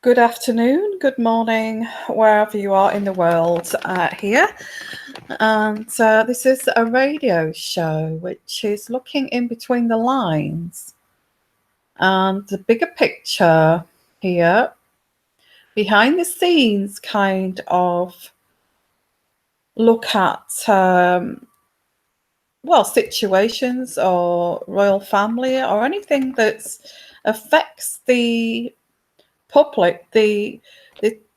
Good afternoon, good morning, wherever you are in the world here. And this is a radio show which is looking in between the lines and the bigger picture here, behind the scenes kind of look at, situations or royal family or anything that affects the public, the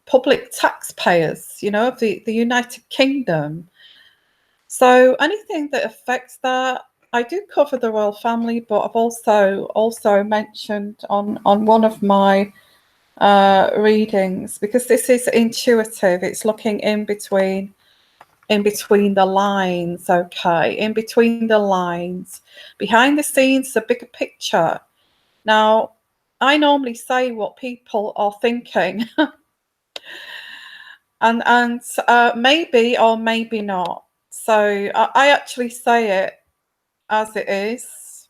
public taxpayers, of the United Kingdom. So anything that affects that, I do cover the royal family, but I've also mentioned on one of my readings, because this is intuitive. It's looking in between the lines, okay, in between the lines, behind the scenes, the bigger picture. Now, I normally say what people are thinking, and maybe or maybe not. So I actually say it as it is.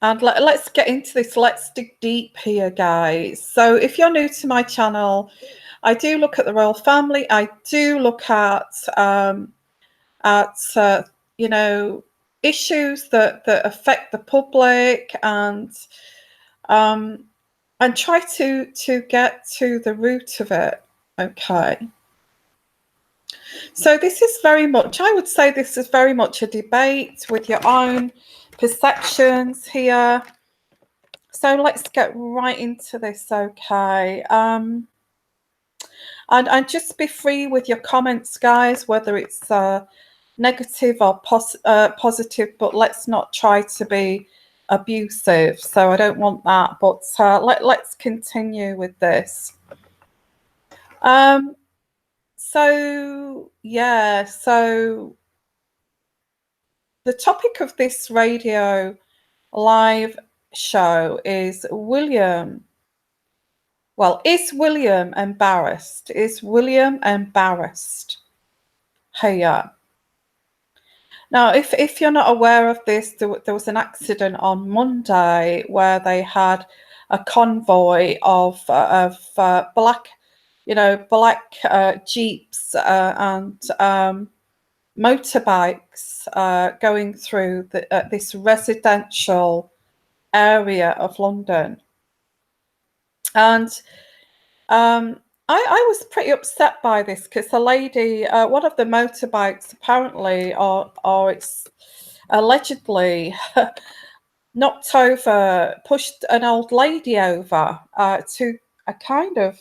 And let's get into this. Let's dig deep here, guys. So if you're new to my channel, I do look at the royal family. I do look at issues that affect the public, and try to get to the root of it. Okay. So this is very much, I would say this is very much a debate with your own perceptions here. So let's get right into this, okay? And just be free with your comments, guys, whether it's negative or positive, but let's not try to be abusive. So I don't want that, but let's continue with this. So the topic of this radio live show is William. Well, is William embarrassed? Is William embarrassed here? Now, if you're not aware of this, there was an accident on Monday where they had a convoy of black jeeps and motorbikes going through this residential area of London. And I was pretty upset by this, because the lady, one of the motorbikes apparently, or it's allegedly pushed an old lady over to a kind of,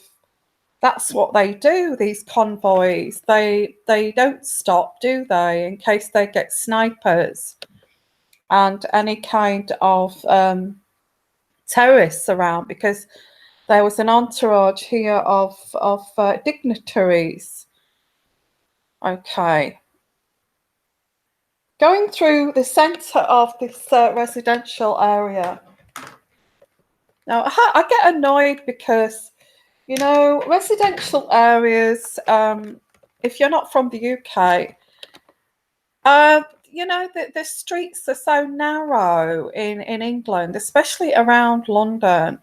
that's what they do, these convoys. They don't stop, do they, in case they get snipers and any kind of terrorists around, because there was an entourage here of dignitaries. Okay. Going through the centre of this residential area. Now, I get annoyed because, residential areas, if you're not from the UK, the streets are so narrow in England, especially around London.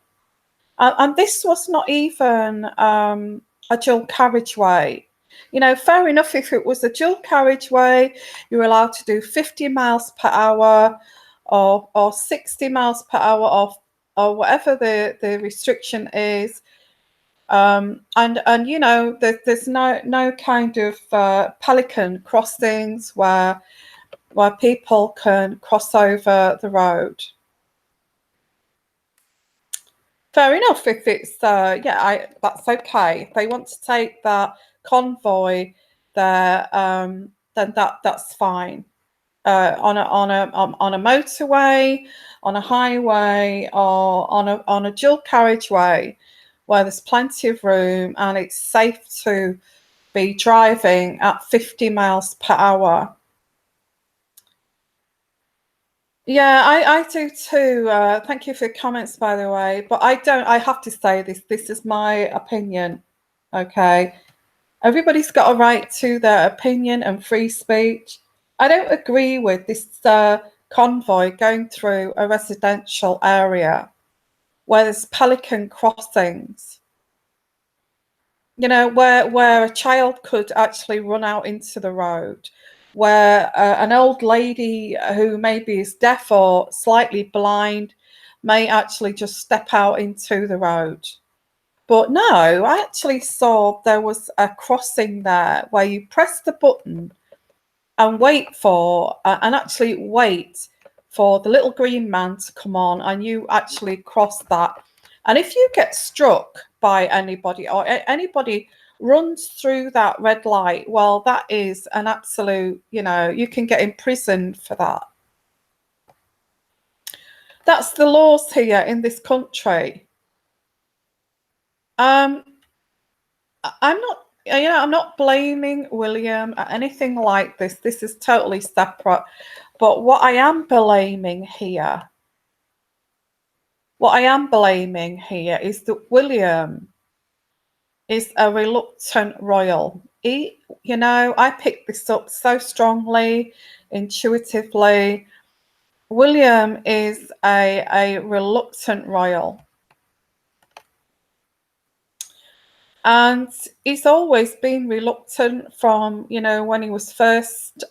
And this was not even a dual carriageway. Fair enough, if it was a dual carriageway, you're allowed to do 50 miles per hour or 60 miles per hour or whatever the restriction is. And there's no kind of pelican crossings where people can cross over the road. Fair enough, if it's that's okay. If they want to take that convoy there, then that's fine. On a motorway, on a highway, or on a dual carriageway where there's plenty of room and it's safe to be driving at 50 miles per hour. Yeah, I do too. Thank you for your comments, by the way. But I have to say this. This is my opinion. Okay. Everybody's got a right to their opinion and free speech. I don't agree with this convoy going through a residential area where there's pelican crossings, you know, where a child could actually run out into the road, where an old lady who maybe is deaf or slightly blind may actually just step out into the road. But no, I actually saw there was a crossing there where you press the button and wait for, and actually wait for the little green man to come on, and you actually cross that. And if you get struck by anybody, or anybody runs through that red light, well, that is an absolute, you know, you can get imprisoned for that. That's the laws here in this country. I'm not, you know, I'm not blaming William or anything like this. This is totally separate. But what I am blaming here, is that William is a reluctant royal. He, you know, I picked this up so strongly, intuitively. William is a reluctant royal. And he's always been reluctant from, you know, when he was first,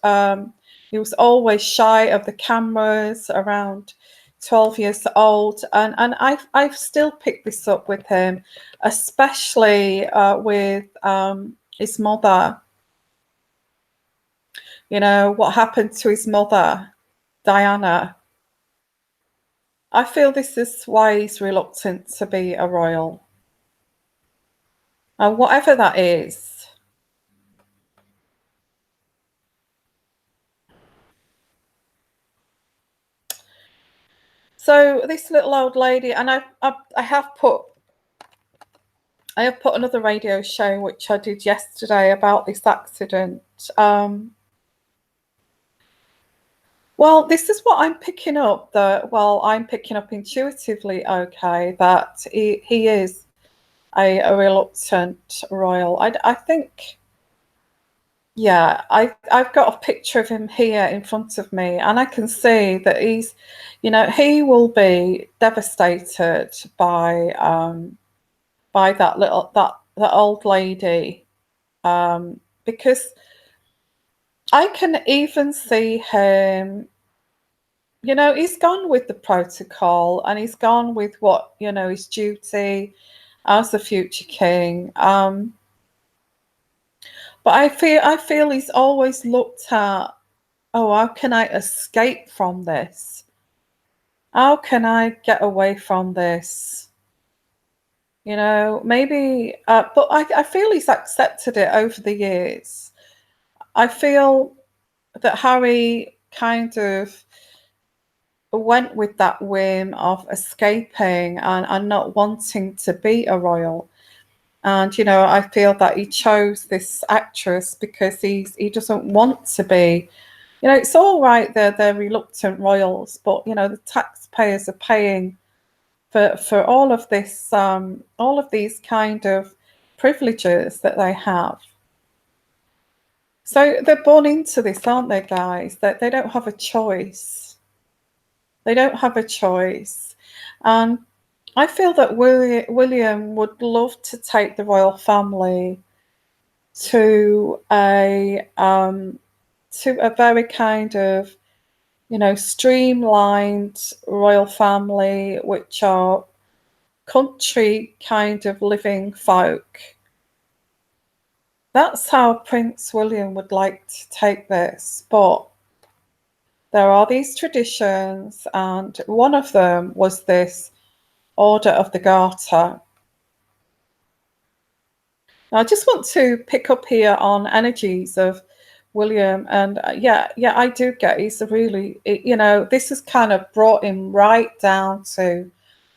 he was always shy of the cameras around 12 years old. And I've still picked this up with him, especially with his mother. You know, what happened to his mother, Diana. I feel this is why he's reluctant to be a royal. And whatever that is. So this little old lady, and I have put another radio show which I did yesterday about this accident. Well, this is what I'm picking up. I'm picking up intuitively. Okay, that he is a reluctant royal. I think. Yeah, I've got a picture of him here in front of me, and I can see that he's, you know, he will be devastated by that old lady, because I can even see him. You know, he's gone with the protocol, and he's gone with what, you know, his duty as the future king. But I feel he's always looked at, oh, how can I escape from this? How can I get away from this? You know, maybe, but I feel he's accepted it over the years. I feel that Harry kind of went with that whim of escaping and not wanting to be a royal. And, you know, I feel that he chose this actress because he doesn't want to be. You know, it's all right, they're reluctant royals, but, you know, the taxpayers are paying for all of this, all of these kind of privileges that they have. So they're born into this, aren't they, guys? That they don't have a choice. They don't have a choice. And I feel that William would love to take the royal family to a very kind of, you know, streamlined royal family, which are country kind of living folk. That's how Prince William would like to take this, but there are these traditions, and one of them was this Order of the Garter. Now, I just want to pick up here on energies of William, and yeah, I do get he's a really, you know, this has kind of brought him right down to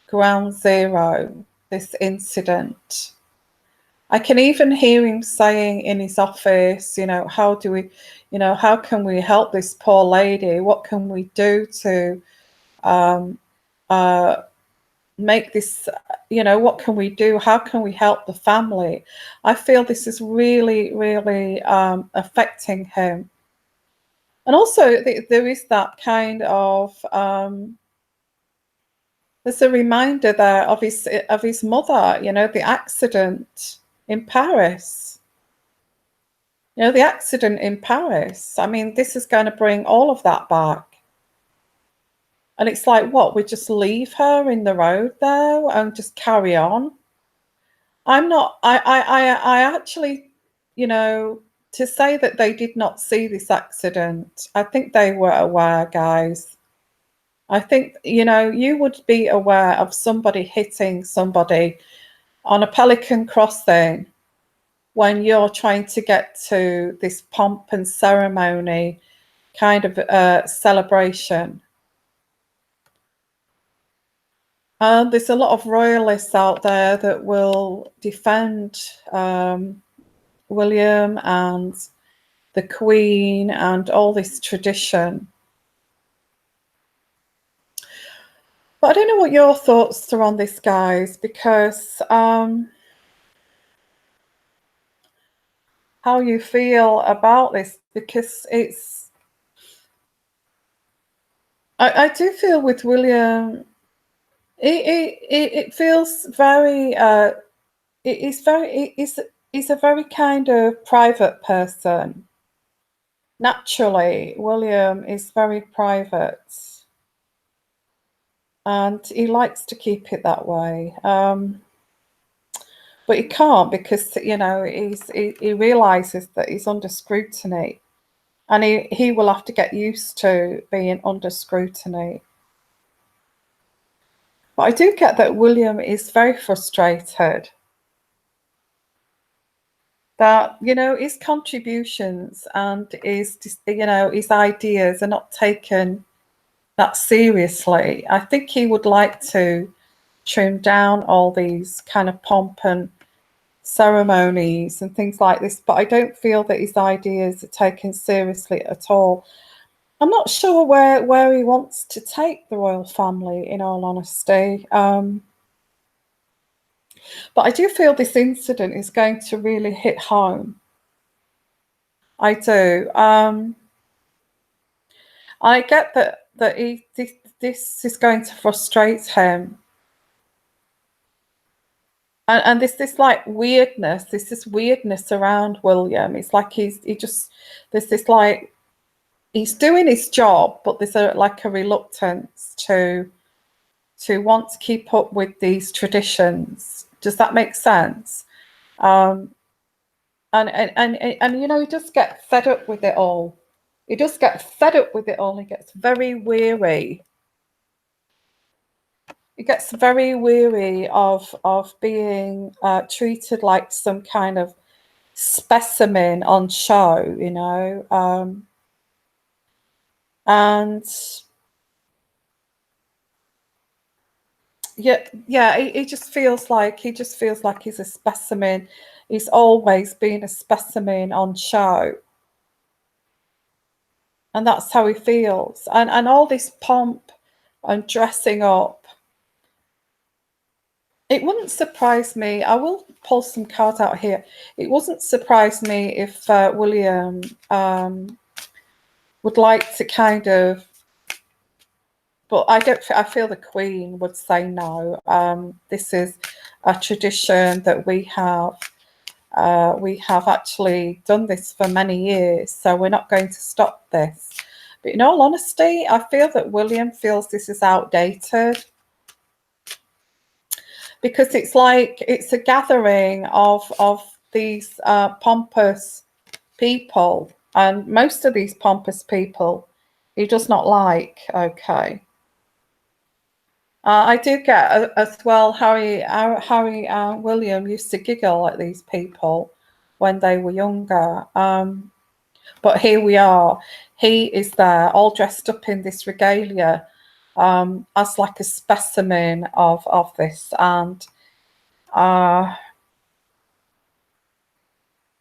ground zero, this incident. I can even hear him saying in his office, you know, how do we, you know, how can we help this poor lady? What can we do to make this, you know, what can we do? How can we help the family? I feel this is really, really affecting him. And also there is that kind of, There's a reminder there of his mother, you know, the accident in Paris. You know, the accident in Paris. I mean, this is going to bring all of that back. And it's like, what, we just leave her in the road there and just carry on? I'm not, I actually, you know, to say that they did not see this accident, I think they were aware, guys. I think, you know, you would be aware of somebody hitting somebody on a Pelican Crossing when you're trying to get to this pomp and ceremony kind of celebration. There's a lot of royalists out there that will defend William and the Queen and all this tradition. But I don't know what your thoughts are on this, guys, because how you feel about this, because it's, I do feel with William, it feels very, he's a very kind of private person. Naturally, William is very private. And he likes to keep it that way. But he can't, because, you know, he realizes that he's under scrutiny, and he will have to get used to being under scrutiny. But I do get that William is very frustrated that, you know, his contributions and his, you know, his ideas are not taken that seriously. I think he would like to trim down all these kind of pomp and ceremonies and things like this, but I don't feel that his ideas are taken seriously at all. I'm not sure where he wants to take the royal family, in all honesty. But I do feel this incident is going to really hit home. I do. I get that this is going to frustrate him. And this like weirdness, this weirdness around William. It's like there's this like, he's doing his job, but there's like a reluctance to want to keep up with these traditions. Does that make sense? And you know, he just gets fed up with it all. He just gets fed up with it all. He gets very weary. He gets very weary of being treated like some kind of specimen on show, you know. And yeah, he just feels like he's a specimen. He's always been a specimen on show, and that's how he feels. And all this pomp and dressing up, it wouldn't surprise me. I will pull some cards out here. It wouldn't surprise me if William would like to kind of, but I feel the Queen would say no. This is a tradition that we have. We have actually done this for many years, so we're not going to stop this. But in all honesty, I feel that William feels this is outdated, because it's like it's a gathering of these pompous people, and most of these pompous people he does not like. Okay. I do get as well, Harry William used to giggle at these people when they were younger. But here we are. He is there all dressed up in this regalia as like a specimen of this. And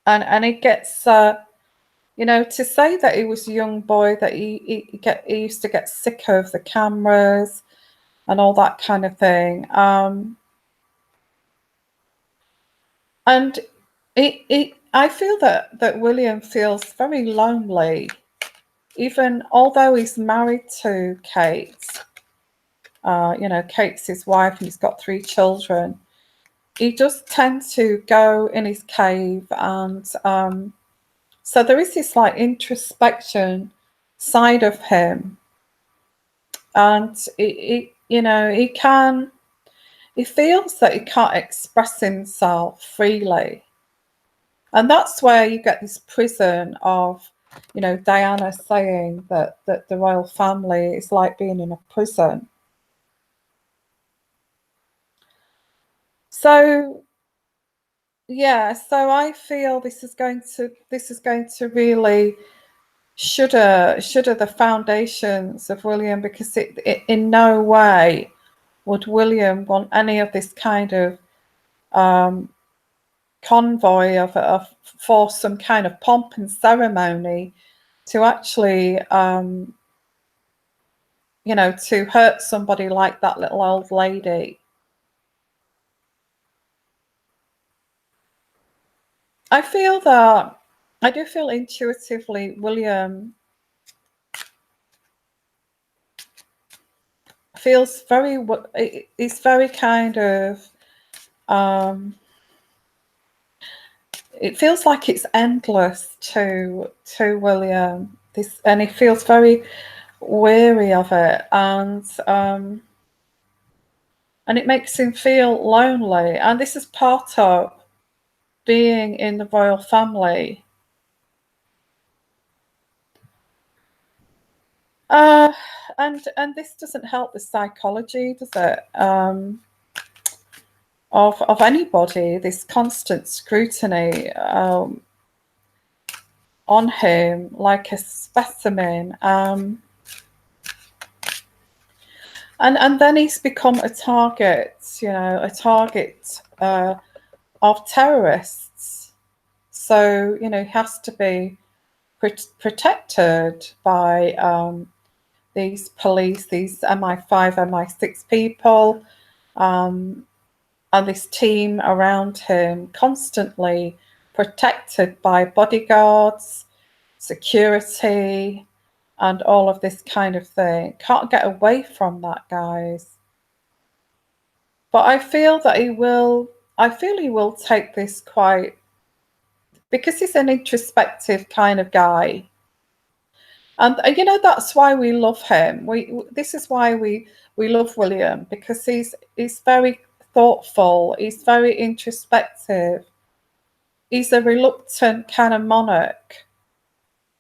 it gets, you know, to say that he was a young boy, that he used to get sick of the cameras and all that kind of thing. And I feel that William feels very lonely, even although he's married to Kate. Kate's his wife, and he's got 3 children. He does tend to go in his cave, and so there is this like introspection side of him, and he feels that he can't express himself freely, and that's where you get this prison of, Diana saying that the royal family is like being in a prison. So yeah, so I feel this is going to really shudder the foundations of William, because it in no way would William want any of this kind of convoy for some kind of pomp and ceremony to actually to hurt somebody like that little old lady. I do feel intuitively William feels it's very kind of it feels like it's endless to William, and he feels very weary of it, and it makes him feel lonely, and this is part of being in the royal family. And this doesn't help the psychology, does it? Of anybody, this constant scrutiny on him like a specimen, and then he's become a target, of terrorists. So he has to be protected by these police, these MI5, MI6 people, and this team around him, constantly protected by bodyguards, security, and all of this kind of thing. Can't get away from that, guys. But I feel he will take this quite, because he's an introspective kind of guy. And that's why we love him. This is why we love William, because he's very thoughtful, he's very introspective, he's a reluctant kind of monarch,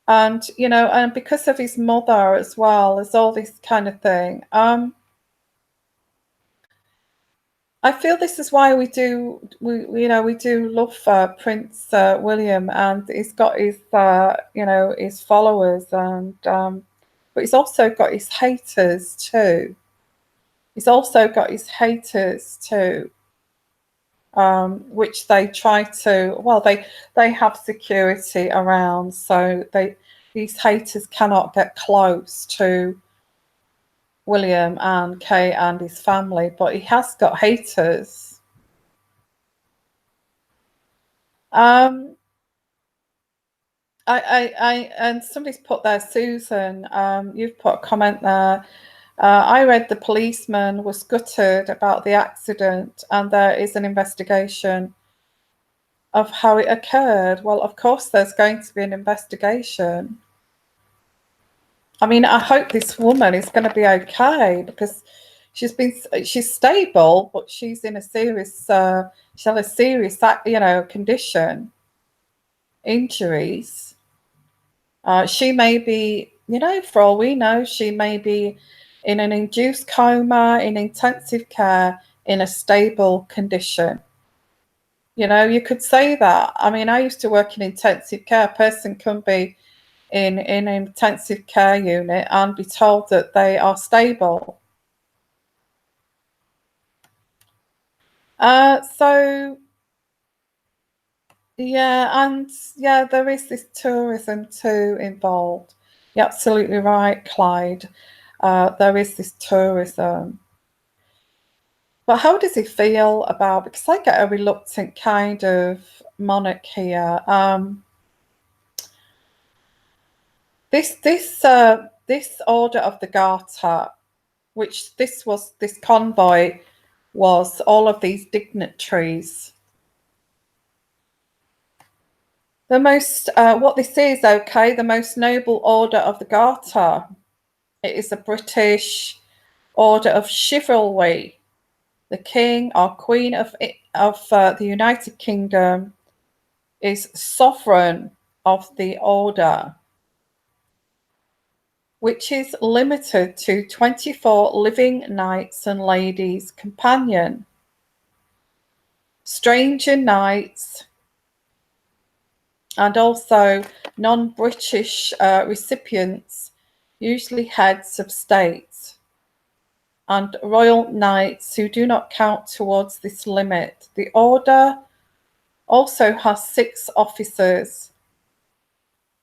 and and because of his mother as well, there's all this kind of thing. I feel this is why we do love Prince William, and he's got his his followers, and but he's also got his haters too. Which they try to. Well, they have security around, so these haters cannot get close to William and Kate and his family, but he has got haters. And somebody's put there, Susan, you've put a comment there. I read the policeman was gutted about the accident, and there is an investigation of how it occurred. Well, of course there's going to be an investigation. I mean, I hope this woman is going to be okay, because she's stable, but she's in a serious she had a serious condition, injuries. She may be, for all we know, she may be in an induced coma, in intensive care, in a stable condition. You could say that. I mean, I used to work in intensive care. A person can be in an intensive care unit and be told that they are stable. So yeah, and yeah, there is this tourism too involved. You're absolutely right, Clyde. There is this tourism. But how does he feel about, because I get a reluctant kind of monarch here. This order of the Garter, which this convoy was all of these dignitaries. The most, what this is, okay, the most noble order of the Garter. It is a British order of chivalry. The King or Queen of the United Kingdom is sovereign of the order, which is limited to 24 living knights and ladies companion. Stranger knights and also non-British recipients, usually heads of state, and royal knights who do not count towards this limit. The order also has 6 officers: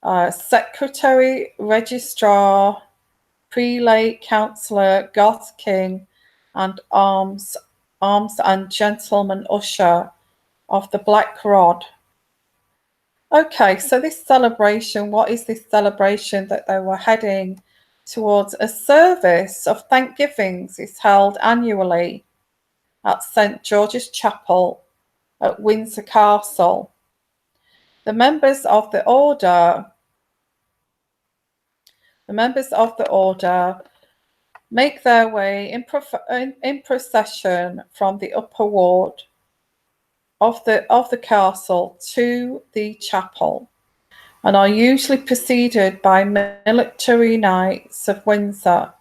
secretary, registrar, prelate, councillor, Garter king, and arms and gentleman usher of the Black Rod. Okay, so this celebration, what is this celebration that they were heading towards? A service of thanksgivings is held annually at St. George's Chapel at Windsor Castle. The members of the order make their way in procession from the upper ward of the castle to the chapel, and are usually preceded by military knights of Windsor.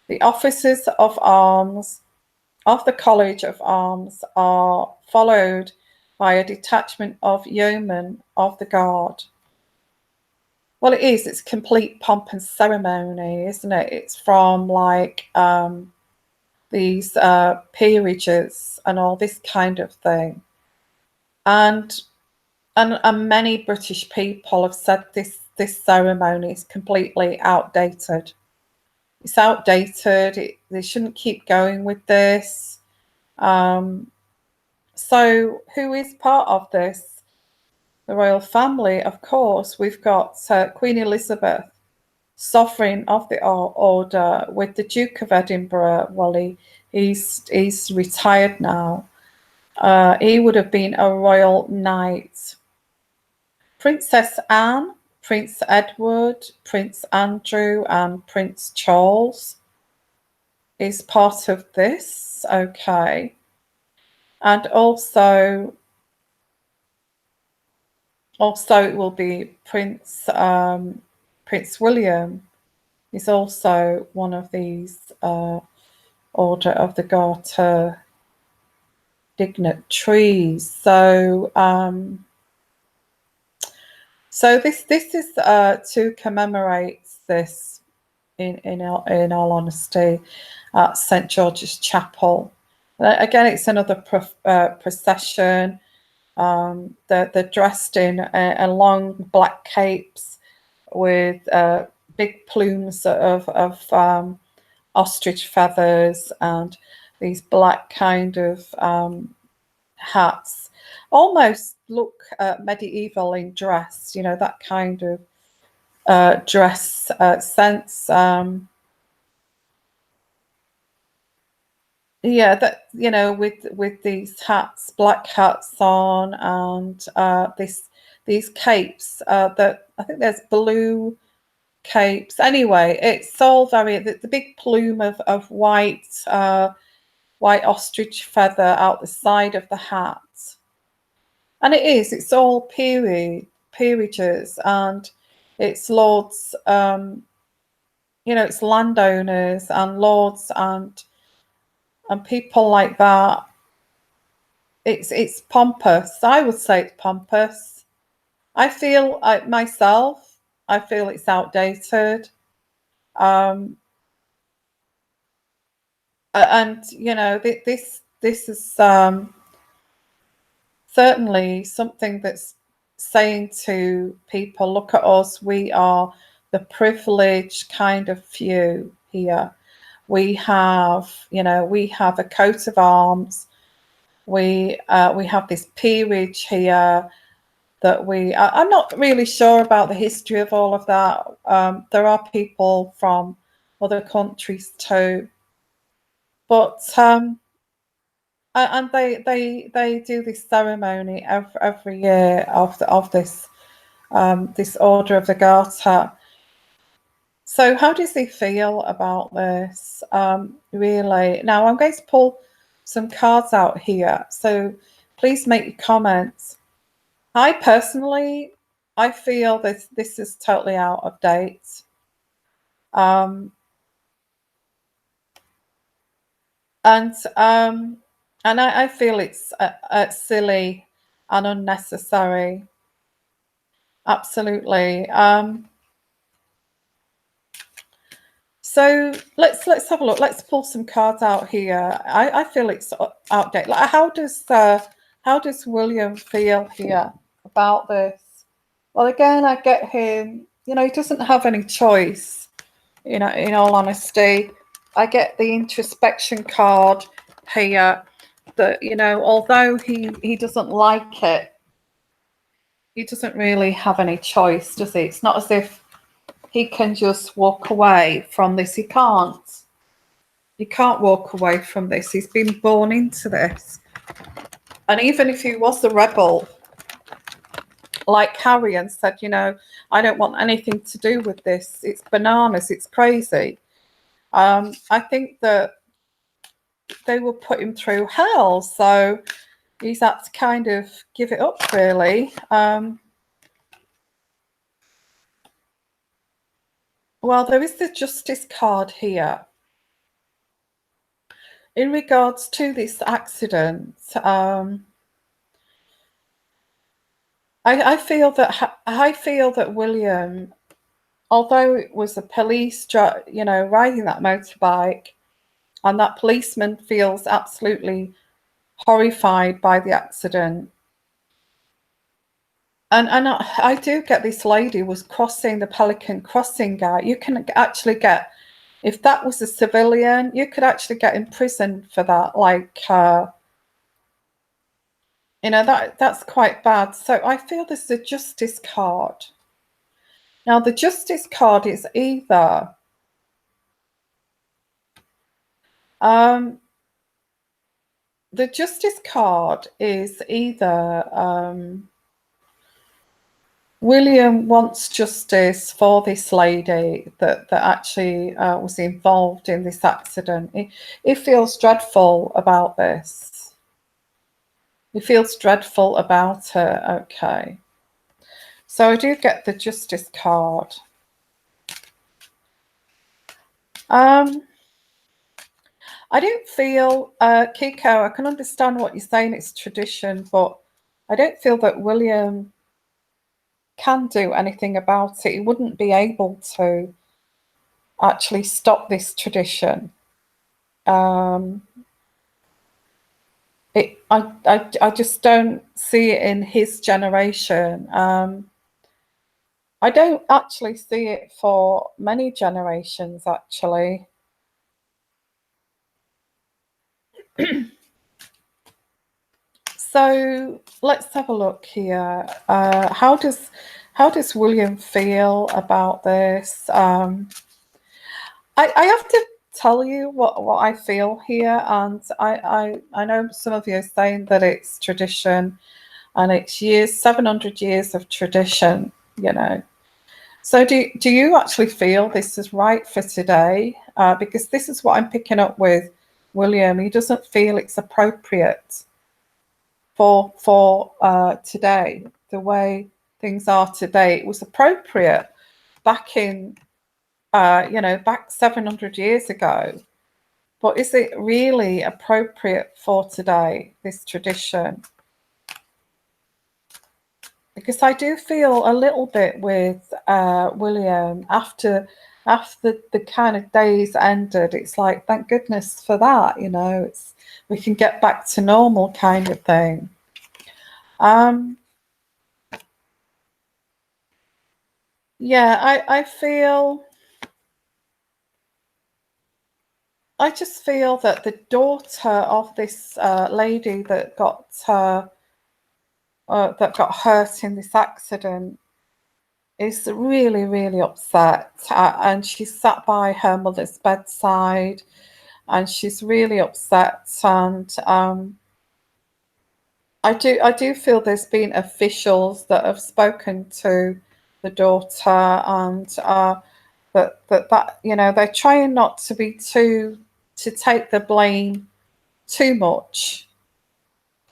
The officers of arms of the College of Arms are followed by a detachment of yeomen of the guard. Well, it's complete pomp and ceremony, isn't it? It's from like these peerages and all this kind of thing. And many British people have said this ceremony is completely outdated. It's outdated. They shouldn't keep going with this. So who is part of this? The royal family, of course. We've got Queen Elizabeth, sovereign of the order, with the Duke of Edinburgh. Well, he's retired now. He would have been a royal knight. Princess Anne, Prince Edward, Prince Andrew, and Prince Charles is part of this. Okay. And also it will be Prince William is also one of these Order of the Garter dignitaries. So this is to commemorate this in all honesty at St. George's Chapel. Again, it's another procession. They're dressed in long black capes with big plumes of ostrich feathers and these black kind of hats. Almost look medieval in dress, you know, that kind of dress sense. Yeah, that, you know, with these hats, black hats on, and these capes that I think there's blue capes. Anyway, it's all very the big plume of white white ostrich feather out the side of the hat. And it's all peerages, and it's lords, you know, it's landowners and lords and people like that. It's pompous. I would say it's pompous. I feel myself, I feel it's outdated. And you know, this is certainly something that's saying to people, look at us, we are the privileged kind of few here. We have, you know, we have a coat of arms. We have this peerage here that I'm not really sure about the history of all of that. There are people from other countries too. But and they do this ceremony every year of this this Order of the Garter. So how does he feel about this? Really? Now I'm going to pull some cards out here, so please make your comments. I personally, I feel this is totally out of date. And I feel it's silly and unnecessary. Absolutely. So let's have a look. Let's pull some cards out here. I feel it's outdated. Like how does William feel here about this? Well, again, I get him. You know, he doesn't have any choice. You know, in all honesty, I get the introspection card here. That, you know, although he doesn't like it, he doesn't really have any choice, does he? It's not as if he can just walk away from this. He can't. He can't walk away from this. He's been born into this. And even if he was a rebel, like Harry, and said, you know, I don't want anything to do with this. It's bananas. It's crazy. I think that they will put him through hell. So he's had to kind of give it up, really. Well, there is the Justice card here. In regards to this accident, I feel that William, although it was a police, you know, riding that motorbike, and that policeman feels absolutely horrified by the accident. And I do get this lady was crossing the Pelican Crossing guy. You can actually get, if that was a civilian, you could actually get imprisoned for that. Like, you know, that's quite bad. So I feel this is a Justice card. Now, the Justice card is either the Justice card is either William wants justice for this lady that actually was involved in this accident. He feels dreadful about this. He feels dreadful about her. Okay. So I do get the Justice card. I don't feel, Kiko, I can understand what you're saying, it's tradition, but I don't feel that William can do anything about it. He wouldn't be able to actually stop this tradition. I just don't see it in his generation. I don't actually see it for many generations, actually. So let's have a look here. How does William feel about this? I have to tell you what I feel here, and I know some of you are saying that it's tradition, and it's 700 years of tradition, you know. So do you actually feel this is right for today? Because this is what I'm picking up with William. He doesn't feel it's appropriate for today, the way things are today. It was appropriate back in, you know, back 700 years ago. But is it really appropriate for today, this tradition? Because I do feel a little bit with William after the kind of days ended. It's like, thank goodness for that, you know. We can get back to normal kind of thing. Yeah, I just feel that the daughter of this lady that got hurt in this accident is really, really upset, and she sat by her mother's bedside, and she's really upset. And I do feel there's been officials that have spoken to the daughter, and that they're trying not to be to take the blame too much.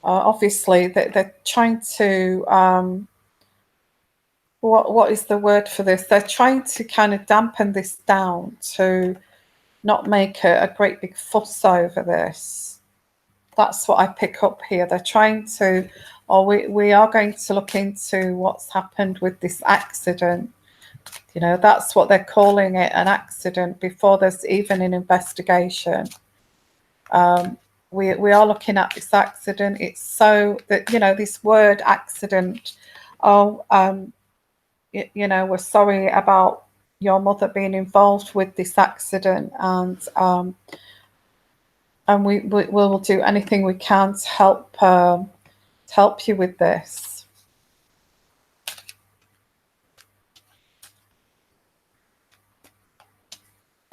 Obviously, they're trying to what is the word for this? They're trying to kind of dampen this down to not make a great big fuss over this. That's what I pick up here. They're trying to, or we are going to look into what's happened with this accident. That's what they're calling it, an accident, before there's even an investigation. We are looking at this accident. It's so that, this word accident, oh, we're sorry about your mother being involved with this accident, and we will do anything we can to help you with this.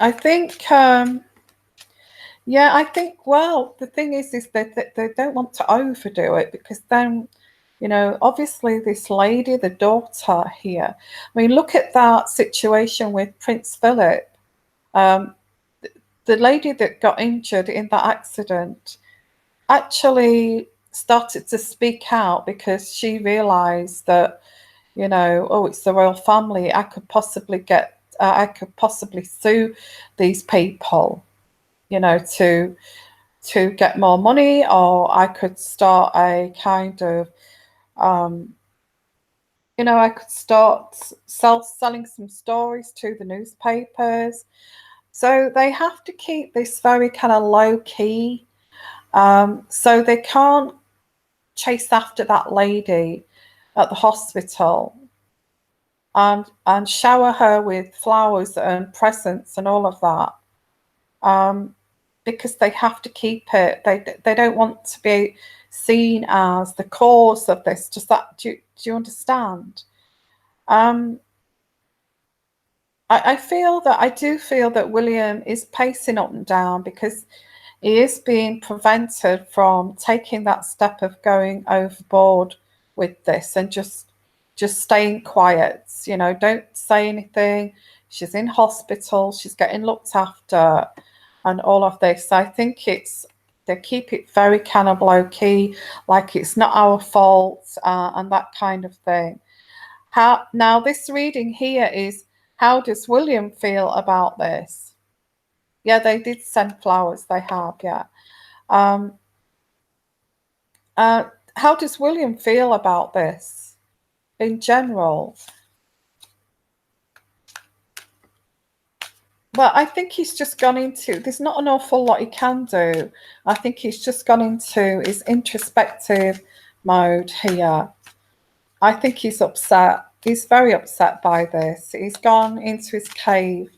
I think, well, the thing is that they don't want to overdo it, because then, obviously this lady, the daughter here, I mean, look at that situation with Prince Philip. The lady that got injured in that accident actually started to speak out because she realized that, oh, it's the royal family. I could possibly sue these people, to get more money, or I could start a kind of, I could start selling some stories to the newspapers. So they have to keep this very kind of low key. So they can't chase after that lady at the hospital and shower her with flowers and presents and all of that, because they have to keep it. They don't want to be seen as the cause of this. Do you understand? I do feel that William is pacing up and down because he is being prevented from taking that step of going overboard with this and just staying quiet. Don't say anything. She's in hospital. She's getting looked after, and all of this. I think they keep it very kind of low key, like it's not our fault, and that kind of thing. Now this reading here is, how does William feel about this? Yeah, they did send flowers. They have, yeah. How does William feel about this in general? Well, I think he's just gone into, there's not an awful lot he can do. I think he's just gone into his introspective mode here. I think he's upset. He's very upset by this. He's gone into his cave,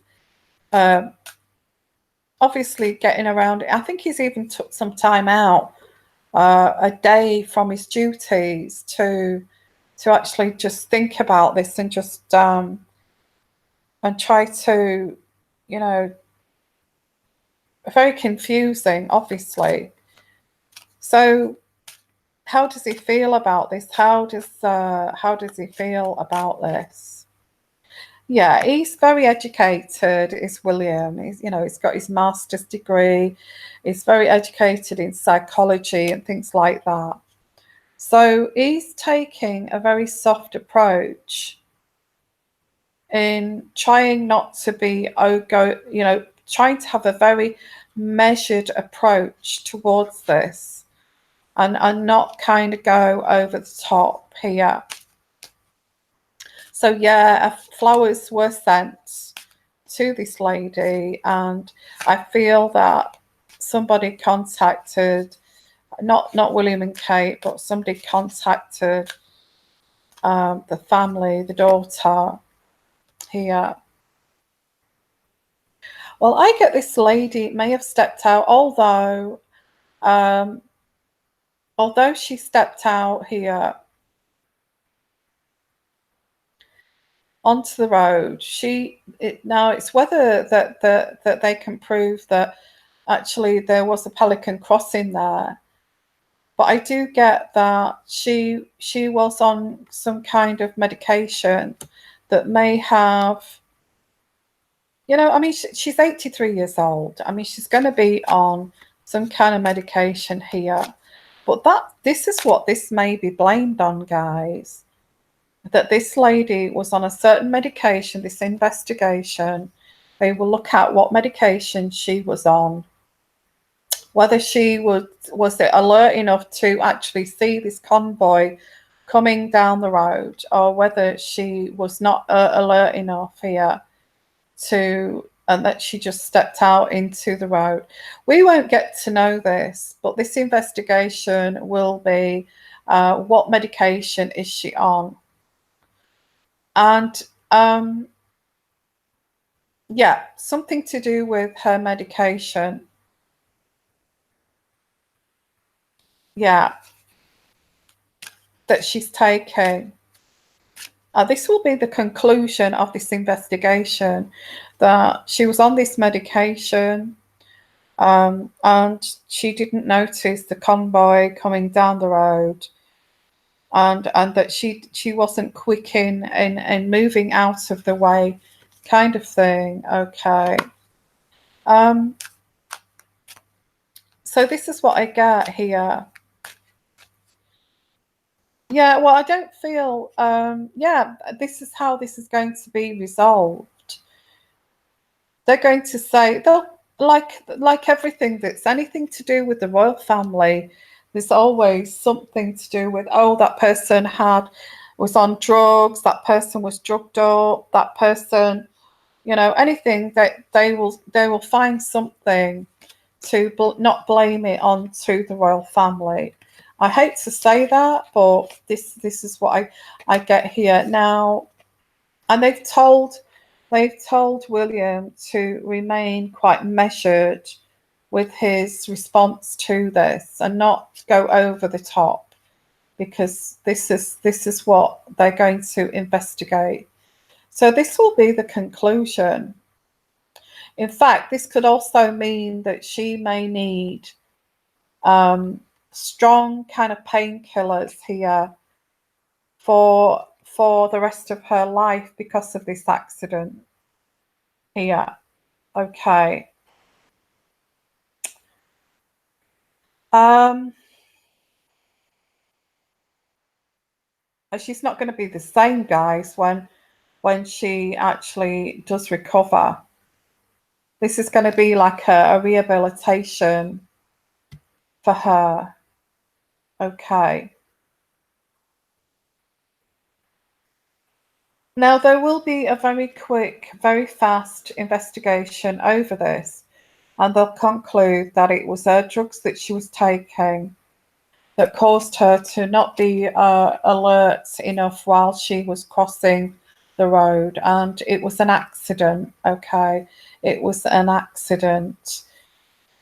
obviously getting around it. I think he's even took some time out, a day from his duties to actually just think about this and just and try to, very confusing, obviously. So how does he feel about this? How does he feel about this? Yeah, he's very educated, is William. He's got his master's degree. He's very educated in psychology and things like that. So he's taking a very soft approach in trying not to be trying to have a very measured approach towards this, and not kind of go over the top here. So yeah, flowers were sent to this lady, and I feel that somebody contacted, not William and Kate, but somebody contacted the family, the daughter here. Well, I get this lady may have stepped out, although she stepped out here, onto the road. Now it's whether that they can prove that actually there was a pelican crossing there. But I do get that she was on some kind of medication that may have, I mean, she's 83 years old. I mean, she's going to be on some kind of medication here. But this is what this may be blamed on, guys. That this lady was on a certain medication, this investigation. They will look at what medication she was on, whether she was it alert enough to actually see this convoy coming down the road, or whether she was not alert enough here and that she just stepped out into the road. We won't get to know this, but this investigation will be what medication is she on? And yeah, something to do with her medication. Yeah, that she's taking. This will be the conclusion of this investigation, that she was on this medication, and she didn't notice the convoy coming down the road, and that she wasn't quick in moving out of the way, kind of thing. Okay. So this is what I get here. Yeah, well, I don't feel, yeah, this is how this is going to be resolved. They're going to say, they'll, like everything that's anything to do with the royal family, there's always something to do with, oh, that person was on drugs, that person was drugged up, that person, anything that they will find something to not blame it on to the royal family. I hate to say that, but this is what I get here now. And they've told William to remain quite measured with his response to this and not go over the top, because this is what they're going to investigate. So this will be the conclusion. In fact, this could also mean that she may need strong kind of painkillers here for the rest of her life because of this accident here. Okay. She's not going to be the same, guys, when she actually does recover. This is going to be like a rehabilitation for her. Okay. Now, there will be a very quick, very fast investigation over this, and they'll conclude that it was her drugs that she was taking that caused her to not be alert enough while she was crossing the road, and it was an accident. Okay, it was an accident.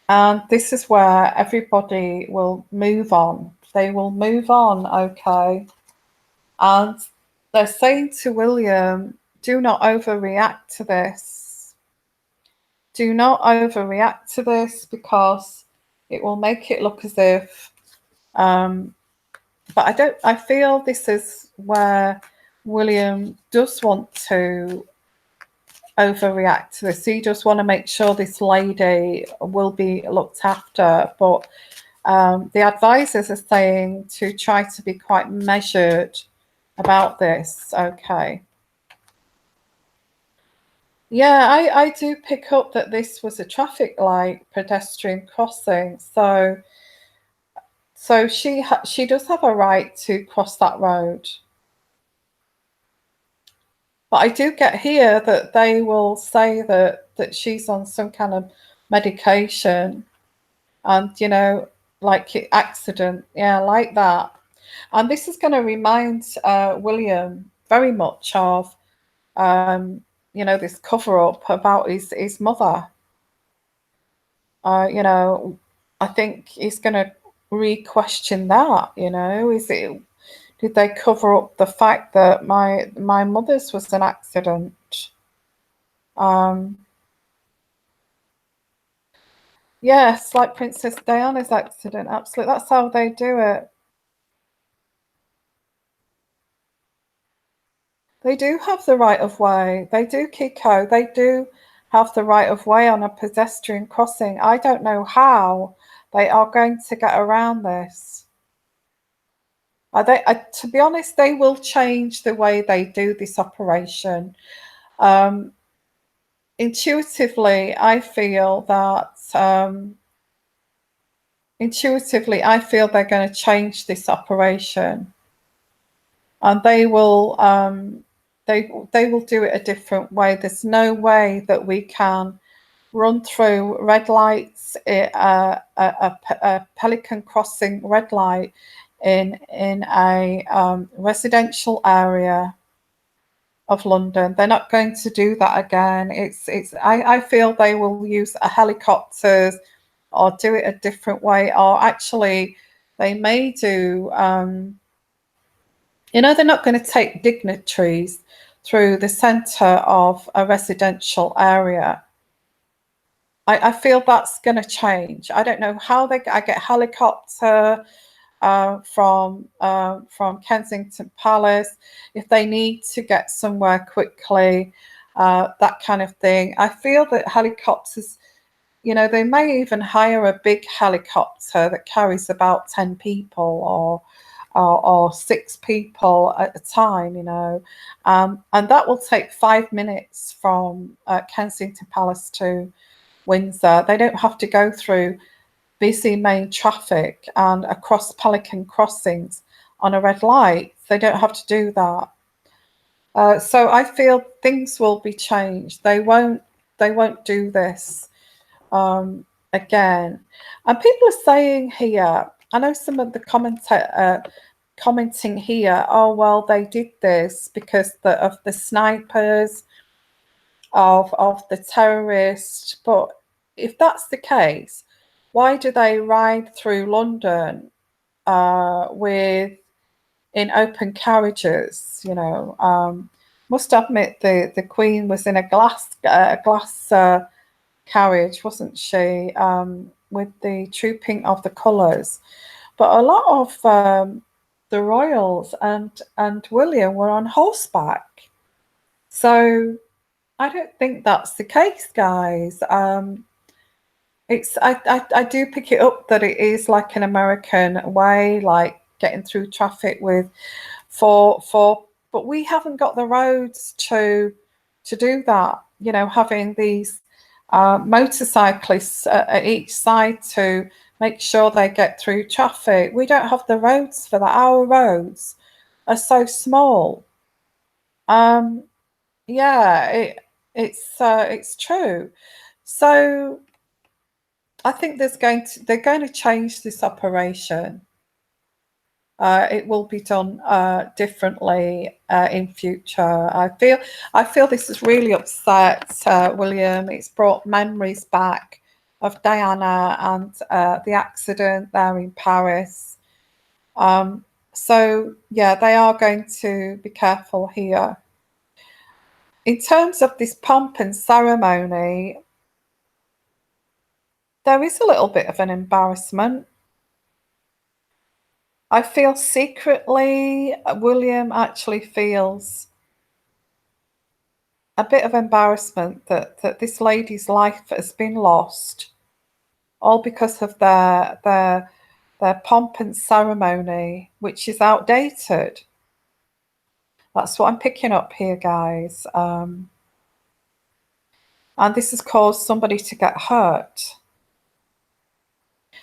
And this is where everybody will move on. They will move on, okay? And they're saying to William, do not overreact to this. Do not overreact to this, because it will make it look as if, but I feel this is where William does want to overreact to this. He does want to make sure this lady will be looked after, but the advisors are saying to try to be quite measured about this. Okay. Yeah, I do pick up that this was a traffic light pedestrian crossing. So she does have a right to cross that road. But I do get here that they will say that she's on some kind of medication, and like accident, yeah, like that. And this is going to remind William very much of this cover up about his mother. I think he's going to re-question that. Is it Did they cover up the fact that my mother's was an accident? Yes, like Princess Diana's accident. Absolutely, that's how they do it. They do have the right of way. They do, Kiko. They do have the right of way on a pedestrian crossing. I don't know how they are going to get around this. To be honest, they will change the way they do this operation. Um, intuitively, I feel that they're going to change this operation, and they will they will do it a different way. There's no way that we can run through red lights, a Pelican Crossing red light in a residential area of London. They're not going to do that again. I feel they will use a helicopters or do it a different way, or actually they may do they're not going to take dignitaries through the centre of a residential area. I feel that's going to change. I don't know how I get helicopter from Kensington Palace if they need to get somewhere quickly, that kind of thing. I feel that helicopters, they may even hire a big helicopter that carries about 10 people or 6 people at a time, and that will take 5 minutes from Kensington Palace to Windsor. They don't have to go through busy main traffic and across Pelican crossings on a red light. They don't have to do that. So I feel things will be changed. They won't do this again. And people are saying here, I know some of the commenting here, oh well, they did this because of the snipers, of the terrorists. But if that's the case, why do they ride through London in open carriages? Must admit the Queen was in a glass carriage, wasn't she? With the trooping of the colours, but a lot of the royals and William were on horseback. So I don't think that's the case, guys. I do pick it up that it is like an American way, like getting through traffic but we haven't got the roads to do that. Having these motorcyclists at each side to make sure they get through traffic. We don't have the roads for that. Our roads are so small. Yeah, it's true. So I think they're going to change this operation. It will be done differently in future. I feel this has really upset William. It's brought memories back of Diana and the accident there in Paris. So yeah, they are going to be careful here. In terms of this pomp and ceremony, there is a little bit of an embarrassment. I feel secretly William actually feels a bit of embarrassment that this lady's life has been lost, all because of their pomp and ceremony, which is outdated. That's what I'm picking up here, guys. And this has caused somebody to get hurt.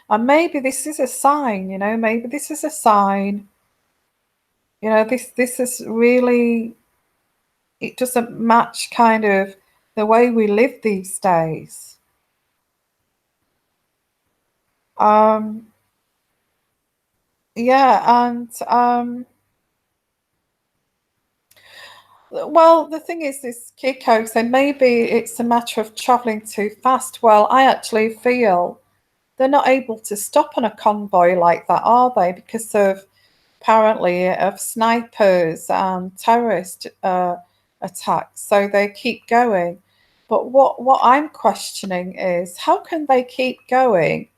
And maybe this is a sign, maybe this is a sign. This is really, it doesn't match kind of the way we live these days. Yeah, and well, the thing is, this Kiko said maybe it's a matter of travelling too fast. Well, I actually feel they're not able to stop on a convoy like that, are they? Because of apparently, of snipers and terrorist attacks. So they keep going. But what I'm questioning is, how can they keep going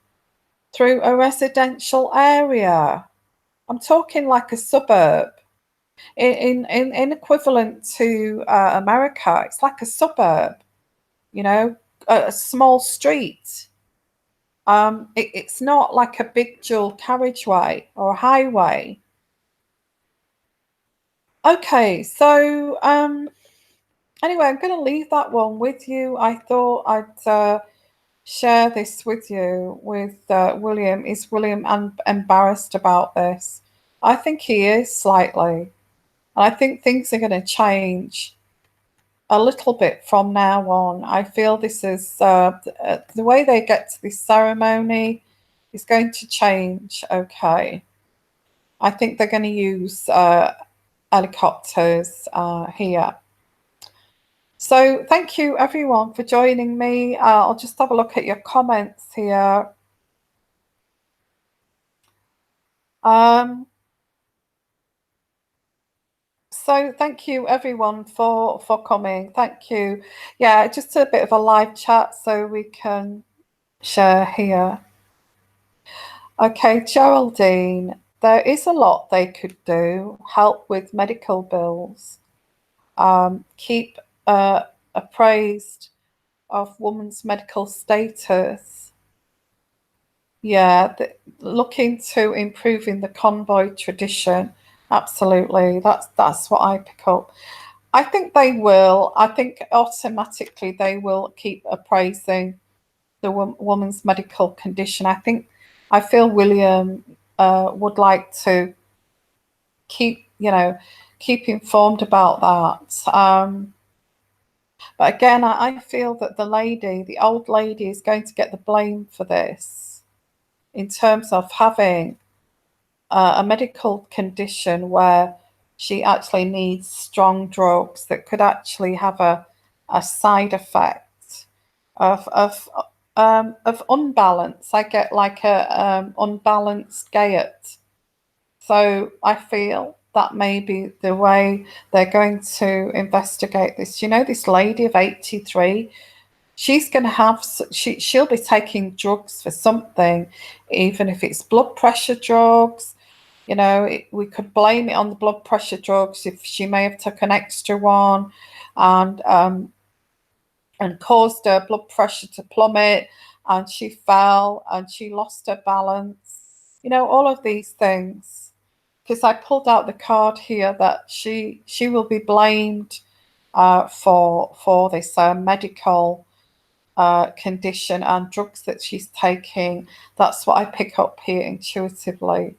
through a residential area? I'm talking like a suburb. In equivalent to America, it's like a suburb, you know, a small street. It's not like a big dual carriageway or a highway. Okay, so anyway, I'm going to leave that one with you. I thought I'd share this with you with William. Is William embarrassed about this? I think he is slightly. And I think things are going to change a little bit from now on. I feel this is the way they get to this ceremony is going to change. Okay. I think they're going to use helicopters here. So thank you everyone for joining me. I'll just have a look at your comments here. So thank you everyone for coming. Thank you. Yeah, just a bit of a live chat so we can share here. Okay, Geraldine, there is a lot they could do. Help with medical bills. Keep appraised of woman's medical status. Yeah, look into improving the convoy tradition. Absolutely, that's what I pick up. I think they will. I think automatically they will keep appraising the woman's medical condition. I feel William would like to keep informed about that. But again, I feel that the old lady, is going to get the blame for this in terms of having a medical condition where she actually needs strong drugs that could actually have a side effect of unbalance. I get like a unbalanced gait. So I feel that may be the way they're going to investigate this. You know, this lady of 83, she's going to have, she'll be taking drugs for something, even if it's blood pressure drugs. You know, we could blame it on the blood pressure drugs if she may have took an extra one and caused her blood pressure to plummet, and she fell and she lost her balance. You know, all of these things. Because I pulled out the card here that she will be blamed for this medical condition and drugs that she's taking. That's what I pick up here intuitively.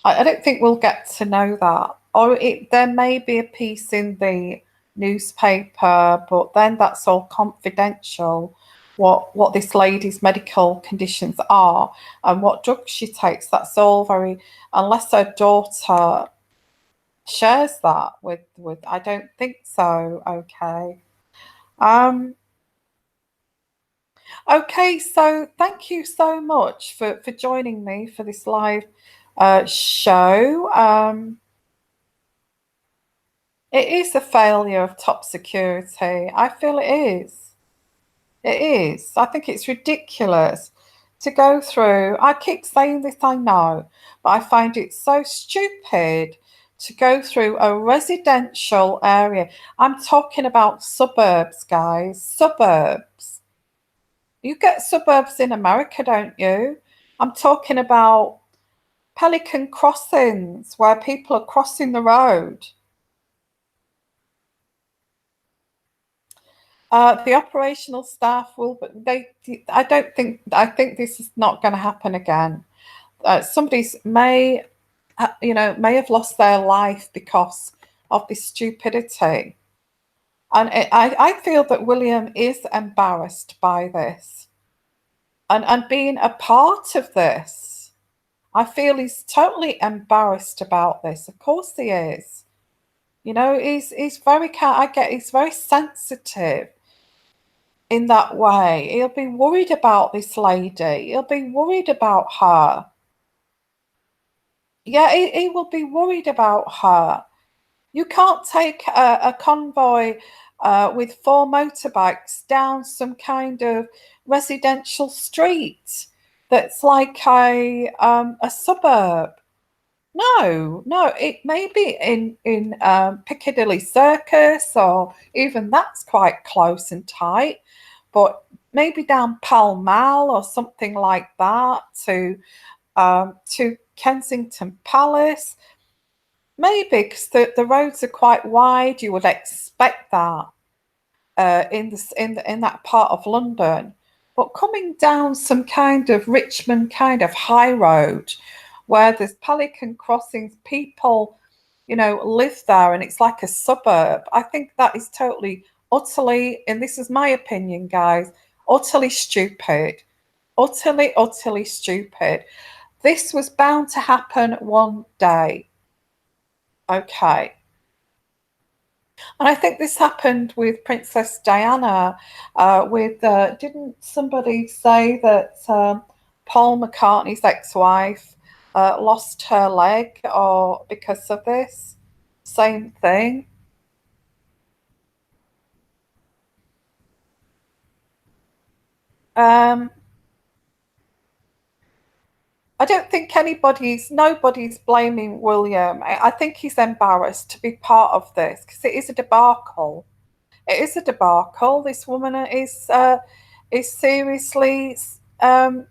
I don't think we'll get to know that. Or there may be a piece in the newspaper, but then that's all confidential. What this lady's medical conditions are and what drugs she takes. That's all very, unless her daughter shares that with I don't think so. Okay. Okay, so thank you so much for joining me for this live show. It is a failure of top security. I feel it is. It is. I think it's ridiculous to go through. I keep saying this, I know, but I find it so stupid to go through a residential area. I'm talking about suburbs, guys. Suburbs. You get suburbs in America, don't you? I'm talking about pelican crossings where people are crossing the road. The operational staff will, I think this is not going to happen again. Somebody may have lost their life because of this stupidity. And I feel that William is embarrassed by this and being a part of this. I feel he's totally embarrassed about this. Of course he is. You know, he's very, he's very sensitive in that way. He'll be worried about this lady. He'll be worried about her. Yeah, he will be worried about her. You can't take a convoy with four motorbikes down some kind of residential street that's like a suburb. No, no, it may be in Piccadilly Circus, or even that's quite close and tight, but maybe down Pall Mall or something like that to Kensington Palace. Maybe because the roads are quite wide, you would expect that in that part of London. But coming down some kind of Richmond kind of high road where there's Pelican Crossings, people, live there and it's like a suburb. I think that is totally, utterly, and this is my opinion, guys, utterly stupid. Utterly, utterly stupid. This was bound to happen one day. Okay. And I think this happened with Princess Diana. Didn't somebody say that Paul McCartney's ex-wife lost her leg or because of this? Same thing. Um, I don't think nobody's blaming William. I think he's embarrassed to be part of this because it is a debacle. It is a debacle. This woman is seriously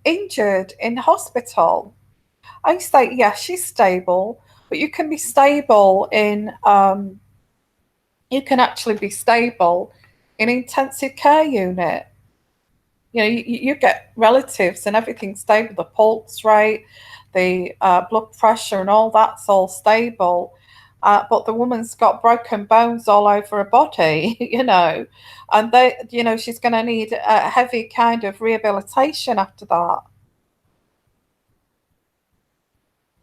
injured in hospital. I say, yeah, she's stable, but you can be stable you can actually be stable in intensive care unit. You get relatives and everything's stable, the pulse rate, the blood pressure, and all that's all stable. But the woman's got broken bones all over her body, and she's going to need a heavy kind of rehabilitation after that.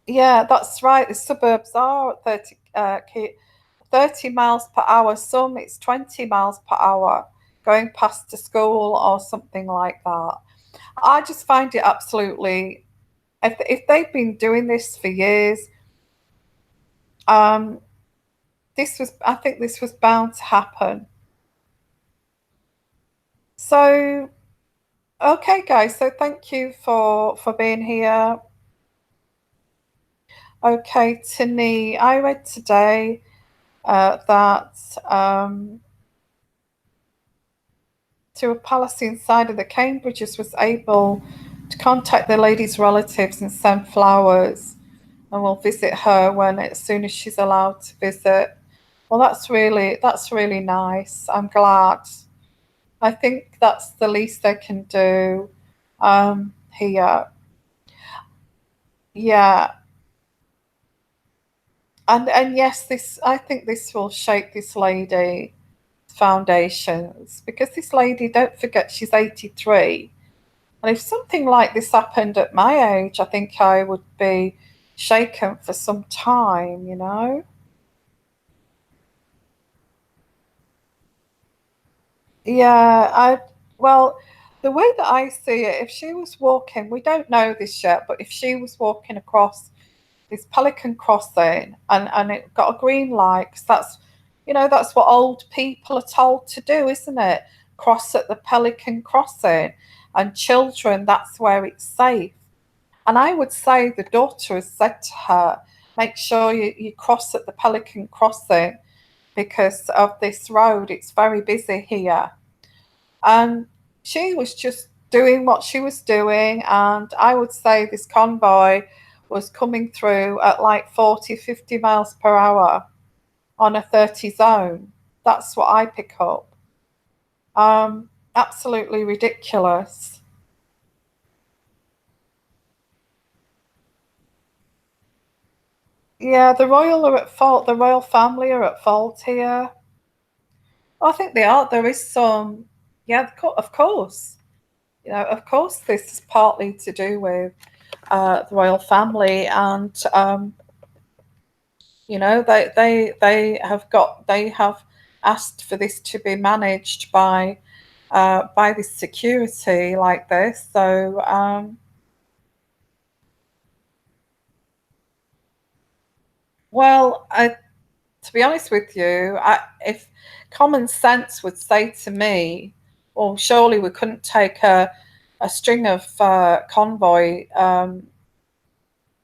Yeah, that's right. The suburbs are at 30 miles per hour. Some it's 20 miles per hour going past to school or something like that. I just find it absolutely, if they've been doing this for years, um, I think this was bound to happen. So, okay, guys. So thank you for being here. Okay, Tini, I read today that to a palace inside of the Cambridges was able to contact the lady's relatives and send flowers, and will visit her when as soon as she's allowed to visit. Well, that's really nice. I'm glad. I think that's the least they can do here. Yeah, and yes, this I think this will shake this lady foundations because this lady, don't forget, she's 83. And if something like this happened at my age, I think I would be shaken for some time. Yeah, well, the way that I see it, if she was walking, we don't know this yet, but if she was walking across this Pelican Crossing and it got a green light, 'cause that's what old people are told to do, isn't it? Cross at the Pelican Crossing, and children, that's where it's safe. And I would say the daughter has said to her, make sure you cross at the Pelican Crossing because of this road. It's very busy here. And she was just doing what she was doing. And I would say this convoy was coming through at like 40, 50 miles per hour on a 30 zone. That's what I pick up. Absolutely ridiculous. Yeah, the royal are at fault. The royal family are at fault here. I think they are. There is some, yeah, of course. Of course, this is partly to do with the royal family, and they have asked for this to be managed by this security like this. So Well, to be honest with you, if common sense would say to me, well, surely we couldn't take a string of convoy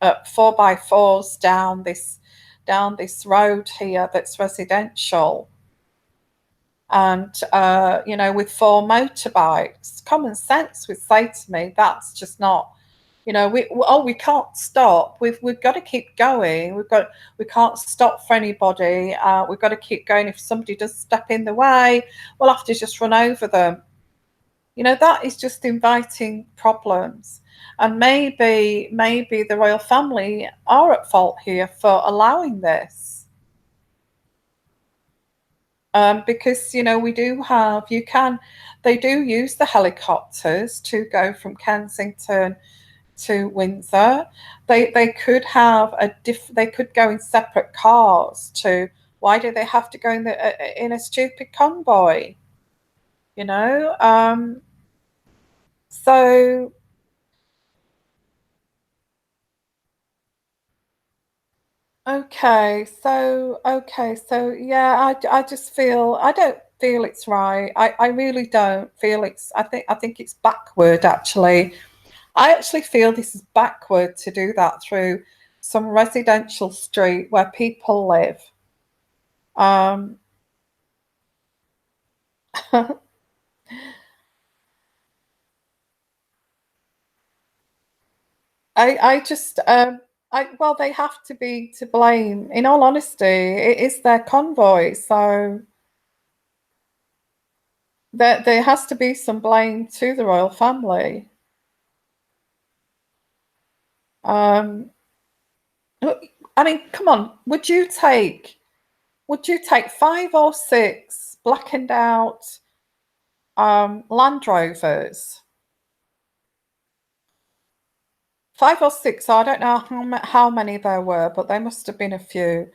4x4s down this road here that's residential, and with four motorbikes. Common sense would say to me that's just not. We can't stop. We've got to keep going. We can't stop for anybody. We've got to keep going. If somebody does step in the way, we'll have to just run over them. That is just inviting problems. And maybe the royal family are at fault here for allowing this. Because we do have they do use the helicopters to go from Kensington to Windsor. They could have they could go in separate cars to. Why do they have to go in a stupid convoy? You know. So okay, so yeah, I just feel I don't feel it's right. I really don't feel it's. I think it's backward actually. I actually feel this is backward to do that through some residential street where people live. Um, I just well, they have to be to blame. In all honesty, it is their convoy, so there has to be some blame to the royal family. Um, I mean, come on, would you take 5 or 6 blackened out Land Rovers? 5 or 6, I don't know how many there were, but there must have been a few,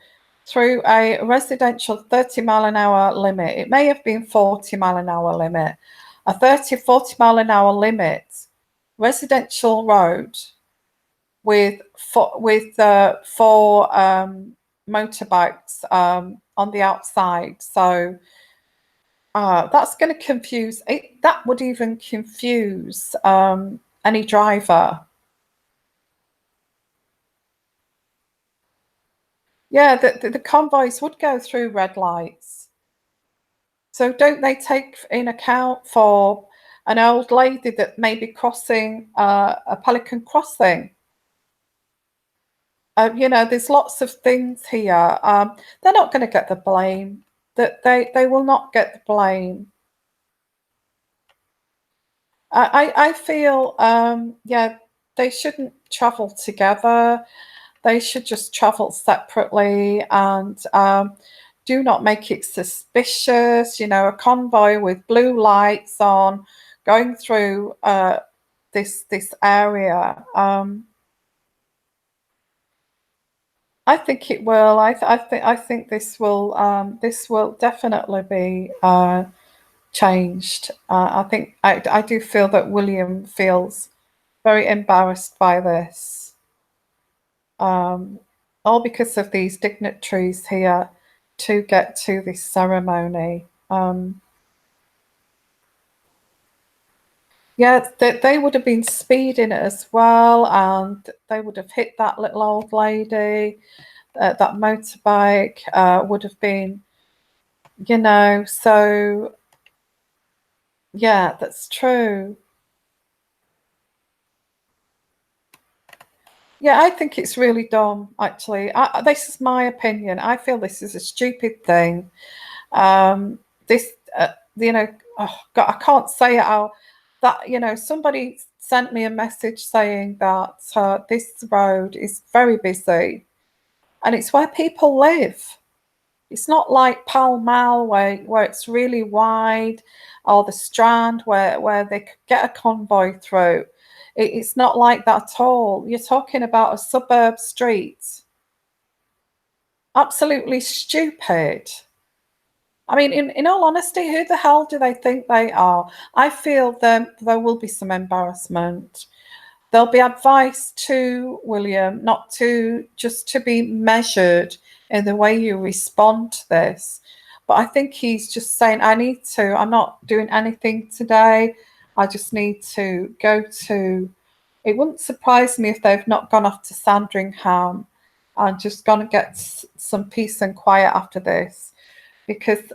through a residential 30-mile-an-hour limit. It may have been 40-mile-an-hour limit. A 30, 40-mile-an-hour limit, residential road with four motorbikes on the outside. So that's going to confuse it. That would even confuse any driver. Yeah, the convoys would go through red lights. So don't they take in account for an old lady that may be crossing a pelican crossing? There's lots of things here. They're not going to get the blame. That they will not get the blame. I feel yeah, they shouldn't travel together. They should just travel separately, and do not make it suspicious. A convoy with blue lights on going through this area. I think it will. I think this will definitely be changed. I do feel that William feels very embarrassed by this. Um, all because of these dignitaries here to get to this ceremony. Yeah, they would have been speeding it as well, and they would have hit that little old lady. That motorbike would have been, so yeah, that's true. Yeah, I think it's really dumb, actually. This is my opinion. I feel this is a stupid thing. This, oh God, I can't say it how that, somebody sent me a message saying that this road is very busy and it's where people live. It's not like Pall Mall where it's really wide, or the Strand where they could get a convoy through. It's not like that at all. You're talking about a suburb street. Absolutely stupid. I mean, in all honesty, who the hell do they think they are? I feel there will be some embarrassment. there'll be advice to William not to just to be measured in the way you respond to this. But I think he's just saying, I'm not doing anything today. I just need to go to, it wouldn't surprise me if they've not gone off to Sandringham and just gone to get some peace and quiet after this, because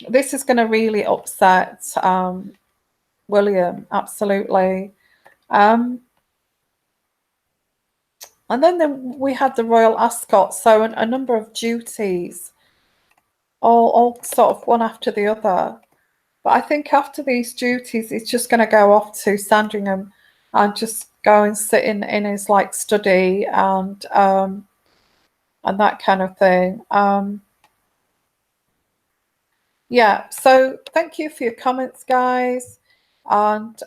this is going to really upset William, absolutely. And then we had the Royal Ascot, so a number of duties, all sort of one after the other. But I think after these duties, he's just going to go off to Sandringham and just go and sit in his like study and that kind of thing. Yeah, so thank you for your comments, guys. And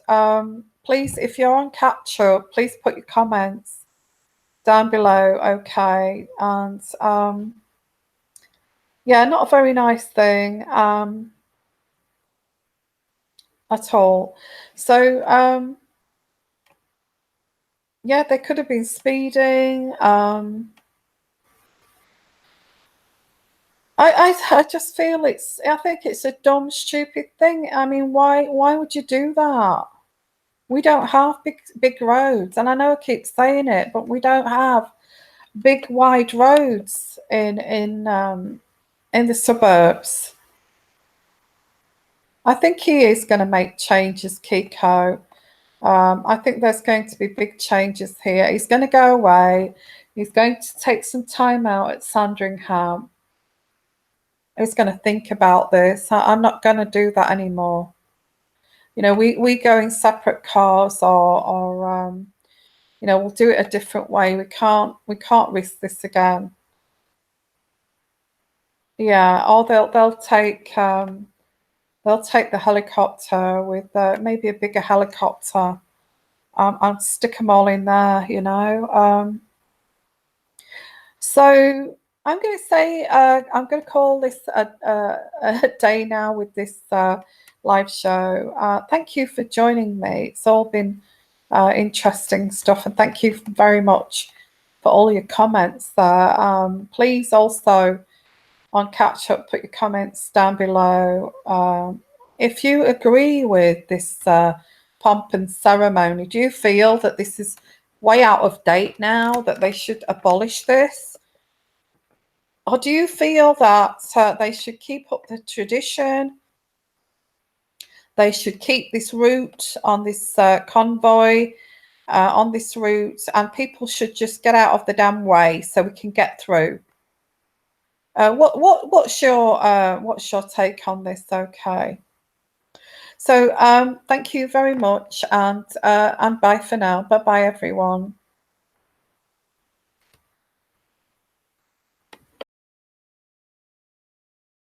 please, if you're on catch up, please put your comments down below, okay? And yeah, not a very nice thing at all. So yeah, they could have been speeding. I just feel I think it's a dumb, stupid thing. I mean, why would you do that? We don't have big roads, and I know I keep saying it, but we don't have big wide roads in the suburbs. I think he is going to make changes, Kiko. I think there's going to be big changes here. He's going to go away. He's going to take some time out at Sandringham. He's going to think about this. I'm not going to do that anymore. You know, we go in separate cars, or you know, we'll do it a different way. We can't risk this again. Yeah, or they'll take the helicopter with maybe a bigger helicopter and stick them all in there, you know. So I'm going to say I'm going to call this a day now with this live show. Thank you for joining me. It's all been interesting stuff, and thank you very much for all your comments there. Please also on catch up, put your comments down below. If you agree with this pomp and ceremony, do you feel that this is way out of date now, that they should abolish this? Or do you feel that they should keep up the tradition? They should keep this route on this convoy on this route, and people should just get out of the damn way so we can get through. What's your take on this? Okay. So thank you very much, and bye for now. Bye bye, everyone.